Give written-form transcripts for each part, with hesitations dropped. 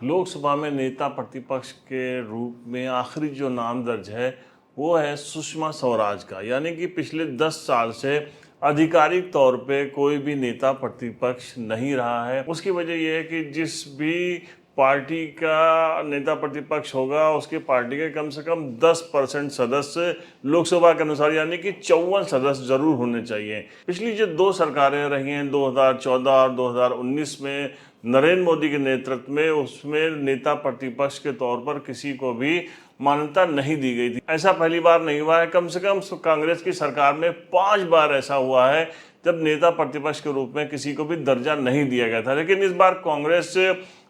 लोकसभा में नेता प्रतिपक्ष के रूप में आखिरी जो नाम दर्ज है वो है सुषमा स्वराज का। यानी कि पिछले 10 साल से आधिकारिक तौर पे कोई भी नेता प्रतिपक्ष नहीं रहा है। उसकी वजह यह है कि जिस भी पार्टी का नेता प्रतिपक्ष होगा उसके पार्टी के कम से कम 10% सदस्य लोकसभा के अनुसार यानी कि 54 सदस्य जरूर होने चाहिए। पिछली जो 2 सरकारें रही हैं 2014 और 2019 में नरेंद्र मोदी के नेतृत्व में, उसमें नेता प्रतिपक्ष के तौर पर किसी को भी मान्यता नहीं दी गई थी। ऐसा पहली बार नहीं हुआ है। कम से कम कांग्रेस की सरकार में 5 बार ऐसा हुआ है जब नेता प्रतिपक्ष के रूप में किसी को भी दर्जा नहीं दिया गया था। लेकिन इस बार कांग्रेस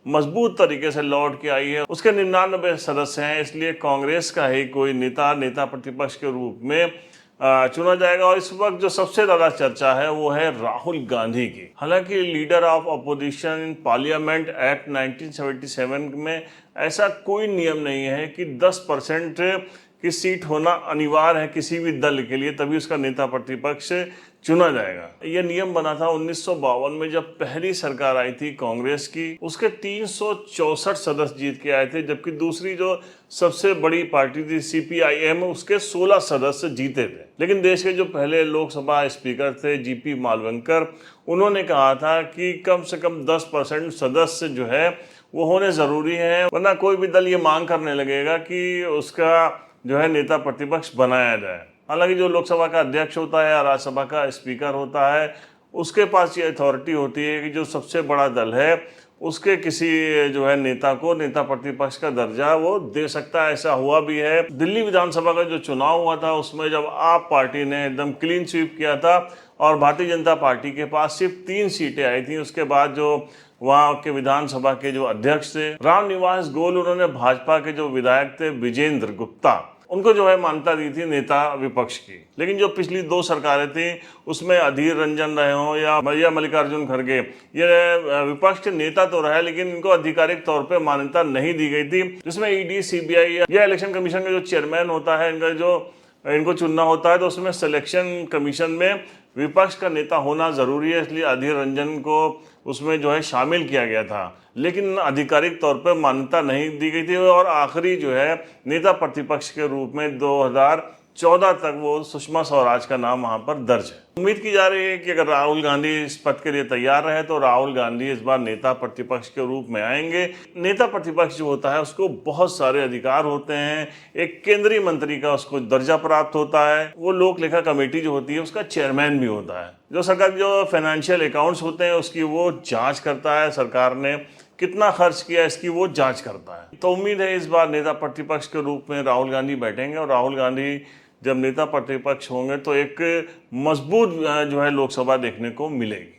मजबूत तरीके से लौट के आई है। उसके 99 सदस्य हैं, इसलिए कांग्रेस का ही कोई नेता प्रतिपक्ष के रूप में चुना जाएगा। और इस वक्त जो सबसे ज्यादा चर्चा है वो है राहुल गांधी की। हालांकि leader of opposition in parliament act 1977 में ऐसा कोई नियम नहीं है कि 10% की सीट होना अनिवार्य है किसी भी दल के लिए, तभी उसका नेता प्रतिपक्ष चुना जाएगा। यह नियम बना था 1952 में, जब पहली सरकार आई थी कांग्रेस की। उसके 364 सदस्य जीत के आए थे, जबकि दूसरी जो सबसे बड़ी पार्टी थी सीपीआईएम, उसके 16 सदस्य जीते थे। लेकिन देश के जो पहले लोकसभा स्पीकर थे जीपी मालवनकर, उन्होंने कहा था कि कम से कम 10% सदस्य जो है वो होने जरूरी है, वरना कोई भी दल ये मांग करने लगेगा कि उसका जो है नेता प्रतिपक्ष बनाया जाए। हालांकि जो लोकसभा का अध्यक्ष होता है या राज्यसभा का स्पीकर होता है, उसके पास ये अथॉरिटी होती है कि जो सबसे बड़ा दल है उसके किसी जो है नेता को नेता प्रतिपक्ष का दर्जा वो दे सकता है। ऐसा हुआ भी है। दिल्ली विधानसभा का जो चुनाव हुआ था उसमें जब आप पार्टी ने एकदम क्लीन स्वीप किया था और भारतीय जनता पार्टी के पास सिर्फ 3 सीटें आई थी, उसके बाद जो वहाँ के विधानसभा के जो अध्यक्ष थे रामनिवास गोयल, उन्होंने भाजपा के जो विधायक थे विजेंद्र गुप्ता, उनको जो है मान्यता दी थी नेता विपक्ष की। लेकिन जो पिछली 2 सरकारें थी उसमें अधीर रंजन रहे हों या मल्लिकार्जुन खड़गे, ये विपक्ष के नेता तो रहे लेकिन इनको आधिकारिक तौर पे मान्यता नहीं दी गई थी। जिसमें ईडी, सीबीआई या इलेक्शन कमीशन का जो चेयरमैन होता है, इनको चुनना होता है, तो उसमें सिलेक्शन कमीशन में विपक्ष का नेता होना जरूरी है, इसलिए अधीर रंजन को उसमें जो है शामिल किया गया था। लेकिन आधिकारिक तौर पर मान्यता नहीं दी गई थी और आखिरी जो है नेता प्रतिपक्ष के रूप में 2014 तक वो सुषमा स्वराज का नाम वहां पर दर्ज है। उम्मीद की जा रही है कि अगर राहुल गांधी इस पद के लिए तैयार रहे तो राहुल गांधी इस बार नेता प्रतिपक्ष के रूप में आएंगे। नेता प्रतिपक्ष जो होता है उसको बहुत सारे अधिकार होते हैं। एक केंद्रीय मंत्री का उसको दर्जा प्राप्त होता है। वो लोक लेखा कमेटी जो होती है उसका चेयरमैन भी होता है। जो सरकार जो फाइनेंशियल अकाउंट्स होते हैं उसकी वो जांच करता है, सरकार ने कितना खर्च किया इसकी वो जांच करता है। तो उम्मीद है इस बार नेता प्रतिपक्ष के रूप में राहुल गांधी बैठेंगे और राहुल गांधी जब नेता प्रतिपक्ष होंगे तो एक मजबूत जो है लोकसभा देखने को मिलेगी।